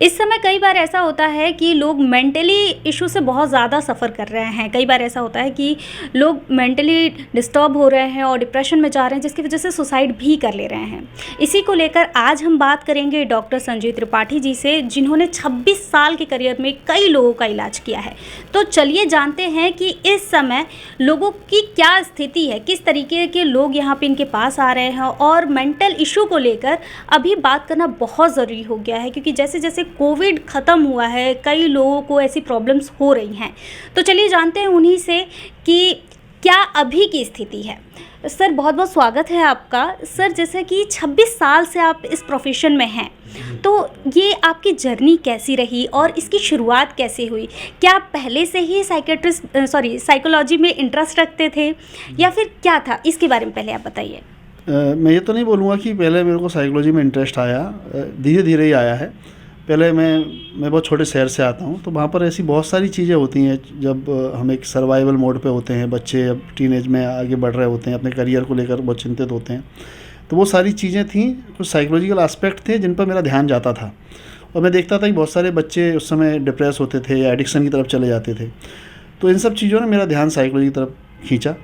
इस समय कई बार ऐसा होता है कि लोग मेंटली इशू से बहुत ज़्यादा सफ़र कर रहे हैं। कई बार ऐसा होता है कि लोग मेंटली डिस्टर्ब हो रहे हैं और डिप्रेशन में जा रहे हैं, जिसकी वजह से सुसाइड भी कर ले रहे हैं। इसी को लेकर आज हम बात करेंगे डॉक्टर संजय त्रिपाठी जी से, जिन्होंने 26 साल के करियर में कई लोगों का इलाज किया है। तो चलिए जानते हैं कि इस समय लोगों की क्या स्थिति है, किस तरीके के लोग यहाँ पे इनके पास आ रहे हैं, और मेंटल इशू को लेकर अभी बात करना बहुत ज़रूरी हो गया है, क्योंकि जैसे जैसे कोविड ख़त्म हुआ है कई लोगों को ऐसी प्रॉब्लम्स हो रही हैं। तो चलिए जानते हैं उन्हीं से कि क्या अभी की स्थिति है। सर बहुत बहुत स्वागत है आपका। सर जैसे कि 26 साल से आप इस प्रोफेशन में हैं, तो ये आपकी जर्नी कैसी रही और इसकी शुरुआत कैसे हुई? क्या आप पहले से ही साइकोलॉजी में इंटरेस्ट रखते थे या फिर क्या था? इसके बारे में पहले आप बताइए। मैं ये तो नहीं बोलूँगा कि पहले मेरे को साइकोलॉजी में इंटरेस्ट आया, धीरे धीरे ही आया है। पहले मैं बहुत छोटे शहर से आता हूँ, तो वहाँ पर ऐसी बहुत सारी चीज़ें होती हैं जब हम एक सर्वाइवल मोड पे होते हैं। बच्चे अब टीनेज में आगे बढ़ रहे होते हैं, अपने करियर को लेकर बहुत चिंतित होते हैं। तो वो सारी चीज़ें थीं, कुछ साइकोलॉजिकल एस्पेक्ट थे जिन पर मेरा ध्यान जाता था, और मैं देखता था कि बहुत सारे बच्चे उस समय डिप्रेस होते थे या एडिक्शन की तरफ चले जाते थे। तो इन सब चीज़ों ने मेरा ध्यान साइकोलॉजी की तरफ खींचा।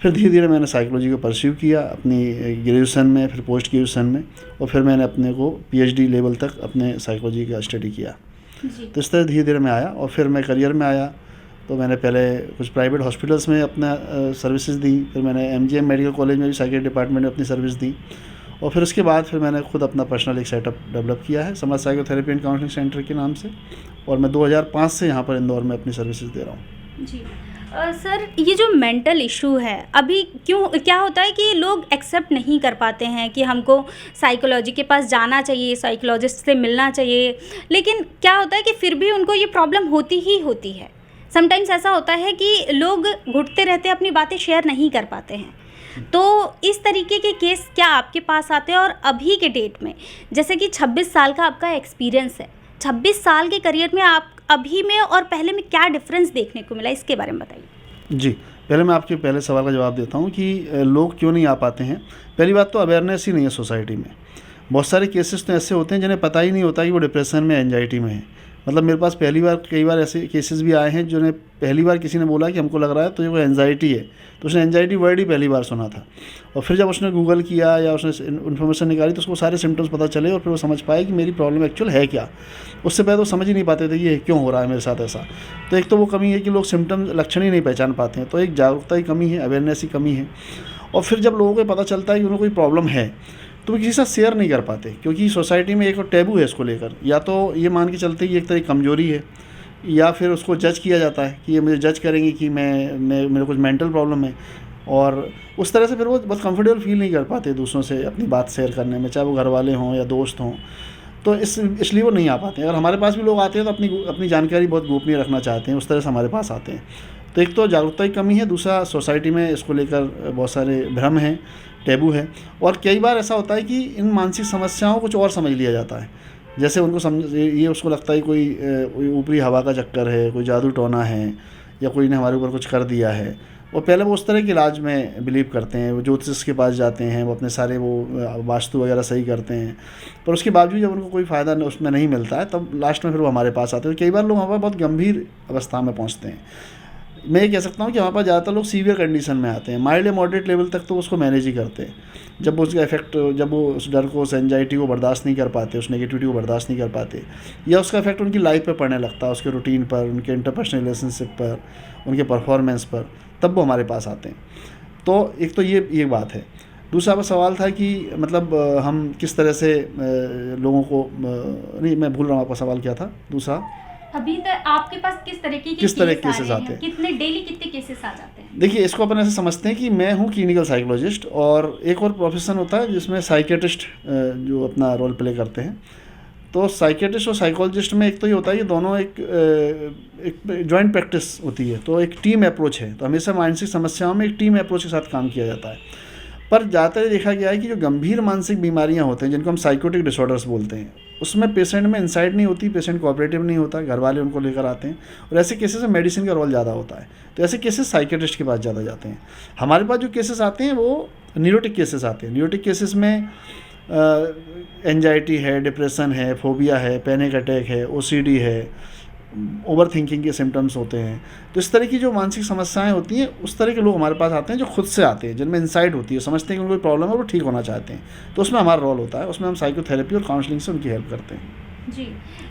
फिर धीरे धीरे मैंने साइकोलॉजी को परस्यू किया अपनी ग्रेजुएशन में, फिर पोस्ट ग्रेजुएशन में, और फिर मैंने अपने को पीएचडी लेवल तक अपने साइकोलॉजी का स्टडी किया। तो इस तरह धीरे धीरे मैं आया, और फिर मैं करियर में आया। तो मैंने पहले कुछ प्राइवेट हॉस्पिटल्स में अपना सर्विसेज दी, फिर मैंने एमजीएम मेडिकल कॉलेज में भी साइकेट्री डिपार्टमेंट में अपनी सर्विस दी, और फिर उसके बाद फिर मैंने खुद अपना पर्सनल एक सेटअप डेवलप किया है समाज साइकोथेरेपी एंड काउंसलिंग सेंटर के नाम से, और मैं 2005 से यहाँ पर इंदौर में अपनी सर्विसेज दे रहा हूँ। जी सर, ये जो मेंटल इशू है अभी क्या होता है कि लोग एक्सेप्ट नहीं कर पाते हैं कि हमको साइकोलॉजी के पास जाना चाहिए, साइकोलॉजिस्ट से मिलना चाहिए, लेकिन क्या होता है कि फिर भी उनको ये प्रॉब्लम होती ही होती है। समटाइम्स ऐसा होता है कि लोग घुटते रहते हैं, अपनी बातें शेयर नहीं कर पाते हैं। तो इस तरीके के केस क्या आपके पास आते हैं? और अभी के डेट में जैसे कि 26 साल का आपका एक्सपीरियंस है, 26 साल के करियर में आप अभी में और पहले में क्या डिफरेंस देखने को मिला, इसके बारे में बताइए। जी, पहले मैं आपके पहले सवाल का जवाब देता हूँ कि लोग क्यों नहीं आ पाते हैं। पहली बात तो अवेयरनेस ही नहीं है सोसाइटी में। बहुत सारे केसेस तो ऐसे होते हैं जिन्हें पता ही नहीं होता कि वो डिप्रेशन में, एंजाइटी में है। मतलब मेरे पास कई बार ऐसे केसेस भी आए हैं जिन्हें पहली बार किसी ने बोला कि हमको लग रहा है तो ये कोई एंजाइटी है, तो उसने एंजाइटी वर्ड ही पहली बार सुना था, और फिर जब उसने गूगल किया या उसने इन्फॉर्मेशन निकाली तो उसको सारे सिम्टम्स पता चले, और फिर वो समझ पाए कि मेरी प्रॉब्लम एक्चुअल है क्या। उससे पहले तो समझ ही नहीं पाते थे कि ये क्यों हो रहा है मेरे साथ ऐसा। तो एक तो वो कमी है कि लोग सिम्टम्स, लक्षण ही नहीं पहचान पाते हैं, तो एक जागरूकता की कमी है, अवेयरनेस की कमी है। और फिर जब लोगों को पता चलता है कि उन्हें कोई प्रॉब्लम है तो वो किसी से शेयर नहीं कर पाते, क्योंकि सोसाइटी में एक टैबू है इसको लेकर। या तो ये मान के चलते कि एक तरह की कमजोरी है, या फिर उसको जज किया जाता है कि ये मुझे जज करेंगे कि मेरे कुछ मेंटल प्रॉब्लम है, और उस तरह से फिर वो बहुत कंफर्टेबल फील नहीं कर पाते दूसरों से अपनी बात शेयर करने में, चाहे वो घर वाले हों या दोस्त हों। तो इसलिए वो नहीं आ पाते हैं। अगर हमारे पास भी लोग आते हैं तो अपनी जानकारी बहुत गोपनीय रखना चाहते हैं, उस तरह से हमारे पास आते हैं। तो एक तो जागरूकता की कमी है, दूसरा सोसाइटी में इसको लेकर बहुत सारे भ्रम हैं, टैबू है, और कई बार ऐसा होता है कि इन मानसिक समस्याओं को कुछ और समझ लिया जाता है। जैसे उसको लगता है कोई ऊपरी हवा का चक्कर है, कोई जादू टोना है, या कोई ने हमारे ऊपर कुछ कर दिया है। और पहले वो उस तरह के इलाज में बिलीव करते हैं, वो ज्योतिष के पास जाते हैं, वो अपने सारे वो वास्तु वगैरह सही करते हैं, पर उसके बावजूद जब उनको कोई फ़ायदा उसमें नहीं मिलता है तब लास्ट में फिर वो हमारे पास आते हैं। कई बार लोग हमारे बहुत गंभीर अवस्था में पहुँचते हैं। मैं ये कह सकता हूँ कि हमारे पास ज़्यादातर लोग सीवियर कंडीशन में आते हैं, माइल्ड या मॉडरेट लेवल तक तो उसको मैनेज ही करते हैं। जब उसका इफेक्ट, जब वो उस डर को, उस एंजाइटी को बर्दाश्त नहीं कर पाते, उस नेगेटिविटी को बर्दाश्त नहीं कर पाते, या उसका इफेक्ट उनकी लाइफ पे पड़ने लगता है, उसके रूटीन पर, उनके इंटरपर्सनल रिलेशनशिप पर, उनके परफॉर्मेंस पर, तब वो हमारे पास आते हैं। तो एक तो ये बात है। दूसरा सवाल था कि मतलब हम किस तरह से लोगों को, नहीं मैं भूल रहा हूँ आपका सवाल क्या था दूसरा। अभी तक आपके पास किस तरह के केसेस आते हैं? कितने केसेस आ जाते हैं? देखिए, इसको अपन ऐसे समझते हैं कि मैं हूँ क्लिनिकल साइकोलॉजिस्ट, और एक और प्रोफेशन होता है जिसमें साइकेट्रिस्ट जो अपना रोल प्ले करते हैं। तो साइकेट्रिस्ट और साइकोलॉजिस्ट में एक तो ये होता है कि दोनों एक जॉइंट प्रैक्टिस होती है, तो एक टीम अप्रोच है। तो हमेशा मानसिक समस्याओं में एक टीम अप्रोच के साथ काम किया जाता है। पर ज़्यादातर देखा गया है कि जो गंभीर मानसिक बीमारियां होते हैं, जिनको हम साइकोटिक डिसऑर्डर्स बोलते हैं, उसमें पेशेंट में इंसाइट नहीं होती, पेशेंट कोऑपरेटिव नहीं होता, घर वाले उनको लेकर आते हैं, और ऐसे केसेस में मेडिसिन का रोल ज़्यादा होता है। तो ऐसे केसेस साइकेट्रिस्ट के पास ज़्यादा जाते हैं। हमारे पास जो केसेस आते हैं वो न्यूरोटिक केसेस आते हैं। न्यूरोटिक केसेस में एंजाइटी है, डिप्रेशन है, फोबिया है, पैनिक अटैक है, ओसीडी है, ओवर थिंकिंग के सिम्टम्स होते हैं। तो इस तरह की जो मानसिक समस्याएं होती हैं, उस तरह के लोग हमारे पास आते हैं जो खुद से आते हैं, जिनमें इंसाइट होती है, समझते हैं कि उनको कोई प्रॉब्लम है, वो ठीक होना चाहते हैं। तो उसमें हमारा रोल होता है, उसमें हम साइकोथेरेपी और काउंसलिंग से उनकी हेल्प करते हैं। जी।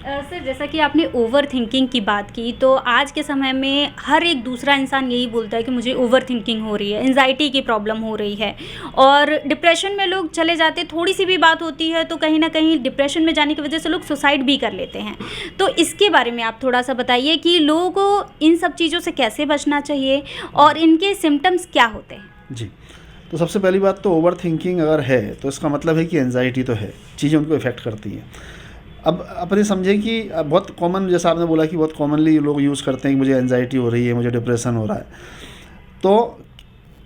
सर, जैसा कि आपने ओवर थिंकिंग की बात की, तो आज के समय में हर एक दूसरा इंसान यही बोलता है कि मुझे ओवर थिंकिंग हो रही है, एंजाइटी की प्रॉब्लम हो रही है, और डिप्रेशन में लोग चले जाते हैं। थोड़ी सी भी बात होती है तो कहीं ना कहीं डिप्रेशन में जाने की वजह से लोग सुसाइड भी कर लेते हैं। तो इसके बारे में आप थोड़ा सा बताइए कि लोगों को इन सब चीज़ों से कैसे बचना चाहिए और इनके सिम्टम्स क्या होते हैं। जी, तो सबसे पहली बात तो ओवर थिंकिंग अगर है तो इसका मतलब है कि एंजाइटी तो है, चीज़ें उनको इफ़ेक्ट करती हैं। अब अपने समझें कि बहुत कॉमन, जैसा आपने बोला कि बहुत कॉमनली लोग यूज़ करते हैं कि मुझे एंजाइटी हो रही है, मुझे डिप्रेशन हो रहा है। तो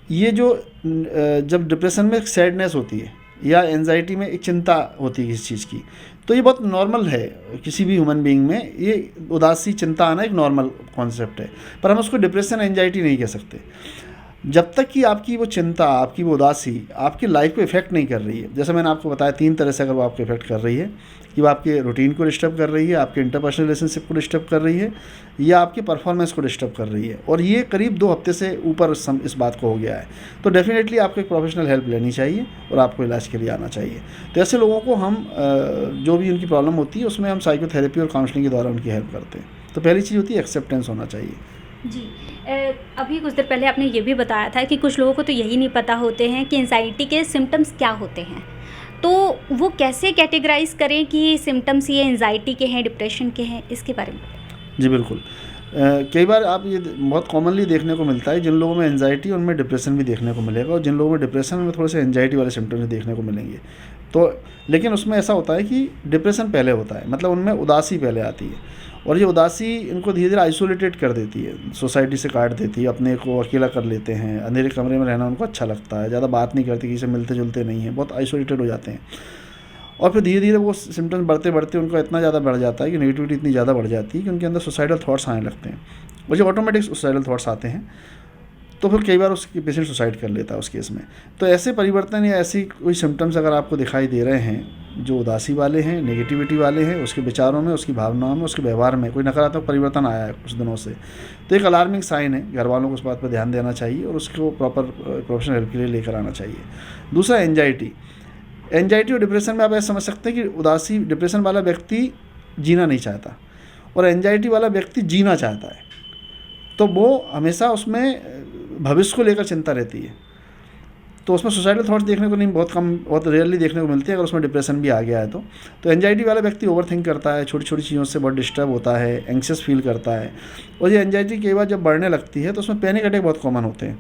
ये जो जब डिप्रेशन में एक सैडनेस होती है या एंजाइटी में एक चिंता होती है किसी चीज़ की, तो ये बहुत नॉर्मल है किसी भी ह्यूमन बीइंग में। ये उदासी, चिंता आना एक नॉर्मल कॉन्सेप्ट है, पर हम उसको डिप्रेशन, एंजाइटी नहीं कह सकते जब तक कि आपकी वो चिंता, आपकी वो उदासी आपकी लाइफ को इफ़ेक्ट नहीं कर रही है। जैसे मैंने आपको बताया 3 तरह से अगर वो आपको इफ़ेक्ट कर रही है कि वो आपके रूटीन को डिस्टर्ब कर रही है, आपके इंटरपर्सनल रिलेशनशिप को डिस्टर्ब कर रही है, या आपकी परफॉर्मेंस को डिस्टर्ब कर रही है, और ये करीब 2 हफ्ते से ऊपर इस बात को हो गया है, तो डेफिनेटली आपको एक प्रोफेशनल हेल्प लेनी चाहिए और आपको इलाज के लिए आना चाहिए। तो ऐसे लोगों को हम जो भी उनकी प्रॉब्लम होती है उसमें हम साइकोथेरेपी और काउंसलिंग के द्वारा उनकी हेल्प करते हैं। तो पहली चीज़ होती है एक्सेप्टेंस होना चाहिए। जी। अभी कुछ देर पहले आपने ये भी बताया था कि कुछ लोगों को तो यही नहीं पता होते हैं कि एंजाइटी के सिम्टम्स क्या होते हैं, तो वो कैसे कैटेगराइज करें कि सिम्टम्स ये एंजाइटी के हैं, डिप्रेशन के हैं, इसके बारे में बताएं। जी बिल्कुल। कई बार आप ये बहुत कॉमनली देखने को मिलता है, जिन लोगों में एंजाइटी उनमें डिप्रेशन भी देखने को मिलेगा, और जिन लोगों में डिप्रेशन में थोड़े से एंजाइटी वाले सिम्टम्स देखने को मिलेंगे। तो लेकिन उसमें ऐसा होता है कि डिप्रेशन पहले होता है, मतलब उनमें उदासी पहले आती है, और ये उदासी इनको धीरे धीरे आइसोलेटेड कर देती है, सोसाइटी से काट देती है, अपने को अकेला कर लेते हैं, अंधेरे कमरे में रहना उनको अच्छा लगता है, ज़्यादा बात नहीं करते, किसी से मिलते जुलते नहीं हैं, बहुत आइसोलेटेड हो जाते हैं। और फिर धीरे धीरे वो सिम्टम्स बढ़ते बढ़ते उनका इतना ज़्यादा बढ़ जाता है कि नेगेटिविटी इतनी ज़्यादा बढ़ जाती है कि उनके अंदर सुसाइडल थॉट्स आने लगते हैं, और जब ऑटोमेटिक सुसाइडल थॉट्स आते हैं तो फिर कई बार उसकी पेशेंट सुसाइड कर लेता है उस केस में। तो ऐसे परिवर्तन या ऐसी कोई सिम्टम्स अगर आपको दिखाई दे रहे हैं जो उदासी वाले हैं, नेगेटिविटी वाले हैं, उसके विचारों में, उसकी भावनाओं में, उसके व्यवहार में कोई नकारात्मक परिवर्तन आया है कुछ दिनों से, तो एक अलार्मिंग साइन है। घर वालों को उस बात पर ध्यान देना चाहिए और उसको प्रॉपर प्रोफेशनल हेल्प के लिए लेकर आना चाहिए। दूसरा, एंजाइटी और डिप्रेशन में आप ऐसा समझ सकते हैं कि उदासी, डिप्रेशन वाला व्यक्ति जीना नहीं चाहता और एंजाइटी वाला व्यक्ति जीना चाहता है, तो वो हमेशा उसमें भविष्य को लेकर चिंता रहती है। तो उसमें सुसाइडल थॉट्स देखने को नहीं, बहुत कम, बहुत रेयरली देखने को मिलती है। अगर उसमें डिप्रेशन भी आ गया है तो एंजाइटी वाला व्यक्ति ओवर थिंक करता है, छोटी छोटी चीज़ों से बहुत डिस्टर्ब होता है, एंग्शियस फील करता है, और ये एंजाइटी कई बार जब बढ़ने लगती है तो उसमें पैनिक अटैक बहुत कॉमन होते हैं।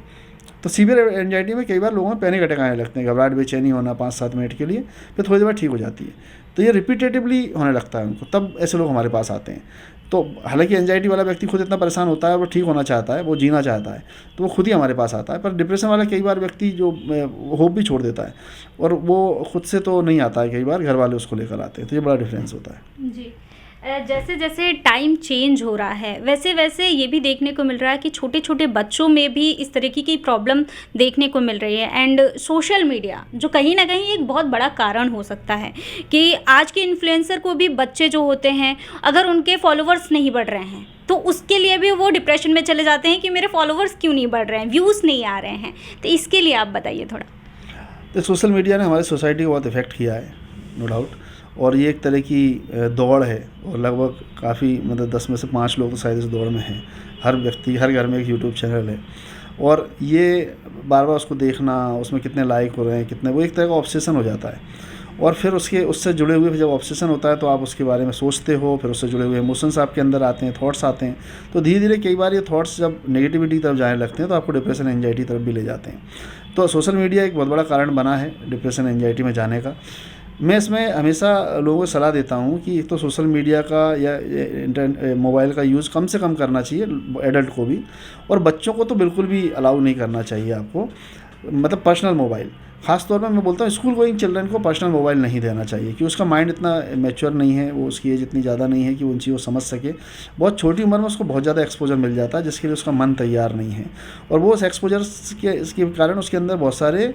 तो सीवियर एंजाइटी में कई बार लोगों में पैनिक अटैक आने लगते हैं, घबराहट, बेचैनी होना 5-7 मिनट के लिए, फिर थोड़ी देर बाद ठीक हो जाती है। तो ये रिपीटेटिवली होने लगता है उनको, तब ऐसे लोग हमारे पास आते हैं। तो हालांकि एंजाइटी वाला व्यक्ति खुद इतना परेशान होता है, वो ठीक होना चाहता है, वो जीना चाहता है, तो वो खुद ही हमारे पास आता है। पर डिप्रेशन वाला कई बार व्यक्ति जो होप भी छोड़ देता है, और वो खुद से तो नहीं आता है, कई बार घर वाले उसको लेकर आते हैं। तो ये बड़ा डिफरेंस होता है। जी। जैसे जैसे टाइम चेंज हो रहा है, वैसे वैसे ये भी देखने को मिल रहा है कि छोटे छोटे बच्चों में भी इस तरीके की प्रॉब्लम देखने को मिल रही है। एंड सोशल मीडिया जो कहीं ना कहीं एक बहुत बड़ा कारण हो सकता है कि आज के इन्फ्लुएंसर को भी बच्चे जो होते हैं, अगर उनके फॉलोअर्स नहीं बढ़ रहे हैं तो उसके लिए भी वो डिप्रेशन में चले जाते हैं कि मेरे फॉलोअर्स क्यों नहीं बढ़ रहे हैं, व्यूज़ नहीं आ रहे हैं। तो इसके लिए आप बताइए थोड़ा। तो सोशल मीडिया ने हमारी सोसाइटी को बहुत इफ़ेक्ट किया है, नो डाउट, और ये एक तरह की दौड़ है, और लगभग काफ़ी, मतलब 10 में से 5 लोग तो शायद इस दौड़ में हैं। हर व्यक्ति, हर घर में एक यूट्यूब चैनल है, और ये बार बार उसको देखना, उसमें कितने लाइक हो रहे हैं, कितने, वो एक तरह का ऑब्सेशन हो जाता है। और फिर उससे जुड़े हुए, जब ऑब्सेशन होता है तो आप उसके बारे में सोचते हो, फिर उससे जुड़े हुए इमोशंस आपके अंदर आते हैं, थॉट्स आते हैं। तो धीरे धीरे कई बार ये थॉट्स जब नेगेटिविटी की तरफ जाने लगते हैं तो आपको डिप्रेशन, एंजाइटी तरफ भी ले जाते हैं। तो सोशल मीडिया एक बहुत बड़ा कारण बना है डिप्रेशन, एंजाइटी में जाने का। मैं इसमें हमेशा लोगों को सलाह देता हूँ कि एक तो सोशल मीडिया का या मोबाइल का यूज़ कम से कम करना चाहिए, एडल्ट को भी, और बच्चों को तो बिल्कुल भी अलाउ नहीं करना चाहिए आपको, मतलब पर्सनल मोबाइल। ख़ासतौर पर मैं बोलता हूँ स्कूल गोइंग चिल्ड्रन को पर्सनल मोबाइल नहीं देना चाहिए, कि उसका माइंड इतना मैच्योर नहीं है, वो उसकी एज इतनी ज़्यादा नहीं है कि उन चीज़ों को समझ सके। बहुत छोटी उम्र में उसको बहुत ज़्यादा एक्सपोजर मिल जाता है जिसके लिए उसका मन तैयार नहीं है, और वो उस एक्सपोजर के इसके कारण उसके अंदर बहुत सारे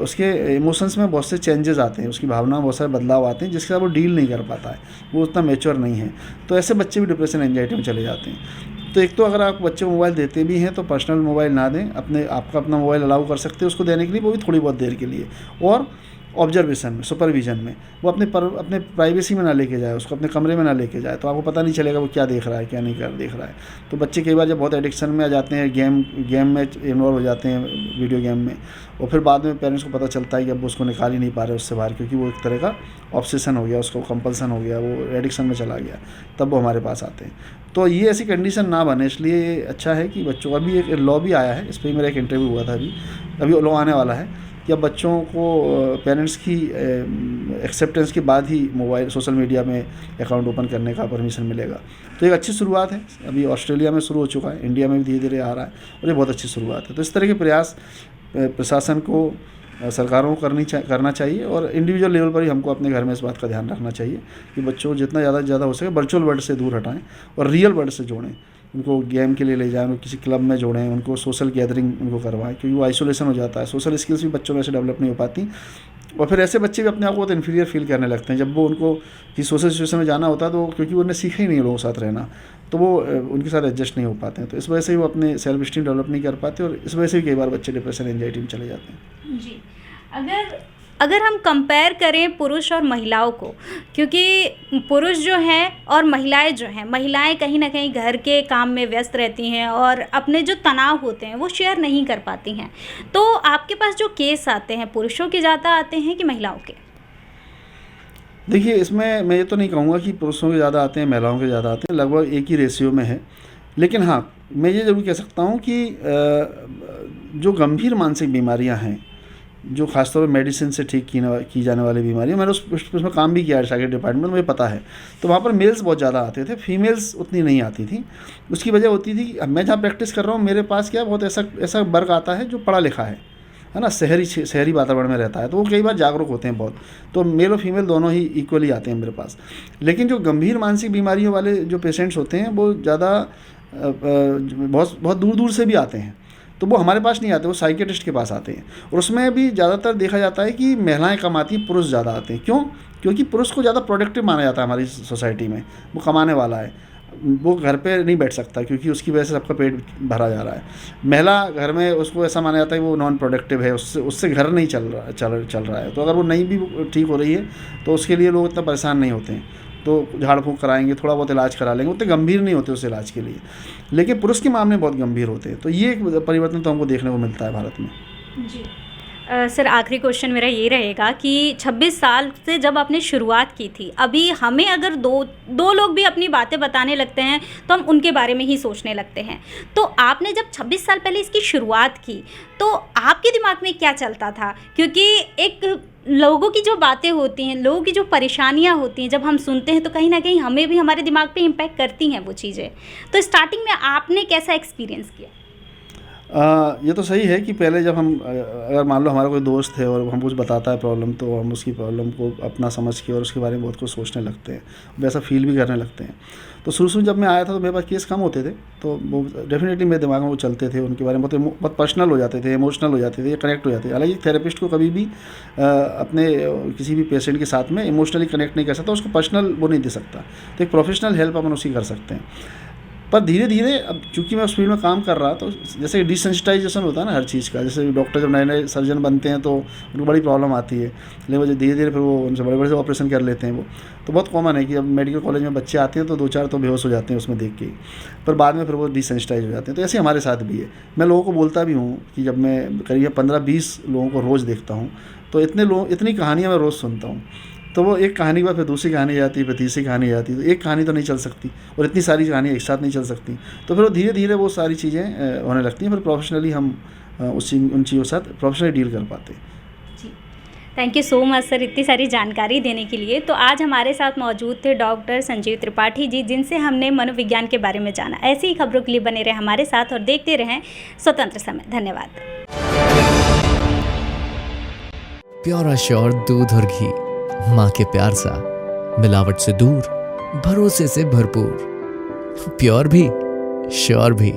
उसके इमोशंस में बहुत से चेंजेस आते हैं, उसकी भावना में बहुत सारे बदलाव आते हैं जिसके साथ वो डील नहीं कर पाता है, वो उतना मैच्योर नहीं है। तो ऐसे बच्चे भी डिप्रेशन एंजाइटी में चले जाते हैं। तो एक तो अगर आप बच्चे को मोबाइल देते भी हैं तो पर्सनल मोबाइल ना दें, आपका अपना मोबाइल अलाउ कर सकते हैं उसको देने के लिए, वो भी थोड़ी बहुत देर के लिए, और ऑब्जर्वेशन में, सुपरविजन में, वो अपने प्राइवेसी में ना लेके जाए, उसको अपने कमरे में ना लेके जाए, तो आपको पता नहीं चलेगा वो क्या देख रहा है क्या नहीं कर देख रहा है। तो बच्चे कई बार जब बहुत एडिक्शन में आ जाते हैं, गेम में इन्वॉल्व हो जाते हैं, वीडियो गेम में, और फिर बाद में पेरेंट्स को पता चलता है कि अब वो उसको निकाल ही नहीं पा रहे उससे बाहर, क्योंकि वो एक तरह का ऑब्सेशन हो गया, उसको कंपल्सन हो गया, वो एडिक्शन में चला गया, तब वो हमारे पास आते हैं। तो ये ऐसी कंडीशन ना बने, इसलिए अच्छा है कि बच्चों का भी एक लॉ भी आया है, इस पर मेरा एक इंटरव्यू हुआ था अभी लॉ आने वाला है कि अब बच्चों को पेरेंट्स की एक्सेप्टेंस के बाद ही मोबाइल सोशल मीडिया में अकाउंट ओपन करने का परमिशन मिलेगा। तो एक अच्छी शुरुआत है, अभी ऑस्ट्रेलिया में शुरू हो चुका है, इंडिया में भी धीरे धीरे आ रहा है, और ये बहुत अच्छी शुरुआत है। तो इस तरह के प्रयास प्रशासन को, सरकारों को करना चाहिए, और इंडिविजुअल लेवल पर ही हमको अपने घर में इस बात का ध्यान रखना चाहिए कि बच्चों को जितना ज़्यादा से ज़्यादा हो सके वर्चुअल वर्ल्ड से दूर हटाएं और रियल वर्ल्ड से जोड़ें, उनको गेम के लिए ले जाएं, उनको किसी क्लब में जोड़ें, उनको सोशल गैदरिंग उनको करवाएं, क्योंकि वो आइसोलेशन हो जाता है, सोशल स्किल्स भी बच्चों में से डेवलप नहीं हो पाती, और फिर ऐसे बच्चे भी अपने आप को बहुत इन्फीरियर फील करने लगते हैं जब वो उनको किसी सोशल सिचुएशन में जाना होता है, तो क्योंकि उन्हें सीखा ही नहीं लोगों के साथ रहना, तो वो उनके साथ एडजस्ट नहीं हो पाते हैं, तो इस वजह से वो अपने सेल्फ स्टीम डेवलप नहीं कर पाते, और इस वजह से भी कई बार बच्चे डिप्रेशन एंजाइटी में चले जाते हैं। जी, अगर हम कंपेयर करें पुरुष और महिलाओं को, क्योंकि पुरुष जो हैं और महिलाएं जो हैं, महिलाएं कहीं ना कहीं घर के काम में व्यस्त रहती हैं और अपने जो तनाव होते हैं वो शेयर नहीं कर पाती हैं, तो आपके पास जो केस आते हैं पुरुषों के ज़्यादा आते हैं कि महिलाओं के? देखिए, इसमें मैं ये तो नहीं कहूँगा कि पुरुषों के ज़्यादा आते हैं महिलाओं के ज़्यादा आते हैं, लगभग एक ही रेशियो में है। लेकिन हाँ, मैं ये ज़रूर कह सकता हूँ कि जो गंभीर मानसिक बीमारियाँ हैं, जो खासतौर पर मेडिसिन से ठीक की जाने वाली बीमारियाँ, मैंने उसमें काम भी किया है साइकियाट्री डिपार्टमेंट में, मुझे पता है। तो वहाँ पर मेल्स बहुत ज़्यादा आते थे, फीमेल्स उतनी नहीं आती थी। उसकी वजह होती थी कि मैं जहाँ प्रैक्टिस कर रहा हूँ, मेरे पास क्या बहुत ऐसा वर्ग आता है जो पढ़ा लिखा है ना, शहरी वातावरण में रहता है, तो वो कई बार जागरूक होते हैं बहुत, तो मेल और फीमेल दोनों ही इक्वली आते हैं मेरे पास। लेकिन जो गंभीर मानसिक बीमारियों वाले जो पेशेंट्स होते हैं वो ज़्यादा बहुत दूर दूर से भी आते हैं, तो वो हमारे पास नहीं आते, वो साइकियाट्रिस्ट के पास आते हैं। और उसमें भी ज़्यादातर देखा जाता है कि महिलाएं कम आती हैं, पुरुष ज़्यादा आते हैं। क्यों? क्योंकि पुरुष को ज़्यादा प्रोडक्टिव माना जाता है हमारी सोसाइटी में, वो कमाने वाला है, वो घर पे नहीं बैठ सकता क्योंकि उसकी वजह से सबका पेट भरा जा रहा है। महिला घर में उसको ऐसा माना जाता है कि वो नॉन प्रोडक्टिव है, उससे घर नहीं चल रहा है। तो अगर वो नहीं भी ठीक हो रही है तो उसके लिए लोग इतना परेशान नहीं होते हैं, तो झाड़ फूँक कराएंगे, थोड़ा बहुत इलाज करा लेंगे, उतने गंभीर नहीं होते उस इलाज के लिए। लेकिन पुरुष के मामले बहुत गंभीर होते हैं, तो ये एक परिवर्तन तो हमको देखने को मिलता है भारत में। जी सर, आखिरी क्वेश्चन मेरा ये रहेगा कि 26 साल से जब आपने शुरुआत की थी, अभी हमें अगर दो लोग भी अपनी बातें बताने लगते हैं तो हम उनके बारे में ही सोचने लगते हैं। तो आपने जब 26 साल पहले इसकी शुरुआत की तो आपके दिमाग में क्या चलता था? क्योंकि एक लोगों की जो बातें होती हैं, लोगों की जो परेशानियां होती हैं, जब हम सुनते हैं तो कहीं ना कहीं हमें भी हमारे दिमाग पे इम्पैक्ट करती हैं वो चीज़ें। तो स्टार्टिंग में आपने कैसा एक्सपीरियंस किया? ये तो सही है कि पहले जब हम अगर मान लो हमारा कोई दोस्त है और हम कुछ बताता है प्रॉब्लम, तो हम उसकी प्रॉब्लम को अपना समझ के और उसके बारे में बहुत कुछ सोचने लगते हैं, वैसा फील भी करने लगते हैं। तो शुरू जब मैं आया था तो मेरे पास केस कम होते थे, तो वो डेफिनेटली मेरे दिमाग में वो चलते थे, उनके बारे में बहुत पर्सनल हो जाते थे, इमोशनल हो जाते थे, कनेक्ट हो जाते थे। हालांकि थेरेपिस्ट को कभी भी अपने किसी भी पेशेंट के साथ में इमोशनली कनेक्ट नहीं कर सकता, उसको पर्सनल वो नहीं दे सकता, तो एक प्रोफेशनल हेल्प अपन उसकी कर सकते हैं। पर धीरे धीरे अब चूँकि मैं उस फील्ड में काम कर रहा, तो जैसे डिसेंसिटाइजेशन होता है ना हर चीज़ का, जैसे डॉक्टर जब नए नए सर्जन बनते हैं तो उनको बड़ी प्रॉब्लम आती है, लेकिन धीरे धीरे फिर वो उनसे बड़े बड़े से ऑपरेशन कर लेते हैं। वो तो बहुत कॉमन है कि अब मेडिकल कॉलेज में बच्चे आते हैं तो 2-4 तो बेहोश हो जाते हैं उसमें देख के, पर बाद में फिर वो डिसेंसिटाइज हो जाते हैं। तो ऐसे हमारे साथ भी है। मैं लोगों को बोलता भी हूँ कि जब मैं करीब 15-20 लोगों को रोज़ देखता हूँ, तो इतनी कहानियाँ मैं रोज़ सुनता हूँ, तो वो एक कहानी के बाद फिर दूसरी कहानी जाती है, फिर तीसरी कहानी जाती है, तो एक कहानी तो नहीं चल सकती और इतनी सारी कहानी एक साथ नहीं चल सकती। तो फिर वो धीरे धीरे वो सारी चीज़ें होने लगती हैं, फिर प्रोफेशनली हम उन चीज़ों के साथ प्रोफेशनली डील कर पाते हैं। जी, thank you so much sir इतनी सारी जानकारी देने के लिए। तो आज हमारे साथ मौजूद थे डॉक्टर संजीव त्रिपाठी जी, जिनसे हमने मनोविज्ञान के बारे में जाना। ऐसी ही खबरों के लिए बने रहे हमारे साथ और देखते रहें स्वतंत्र समय। धन्यवाद। प्योर श्योर दूध और घी, माँ के प्यार सा, मिलावट से दूर, भरोसे से भरपूर, प्योर भी श्योर भी।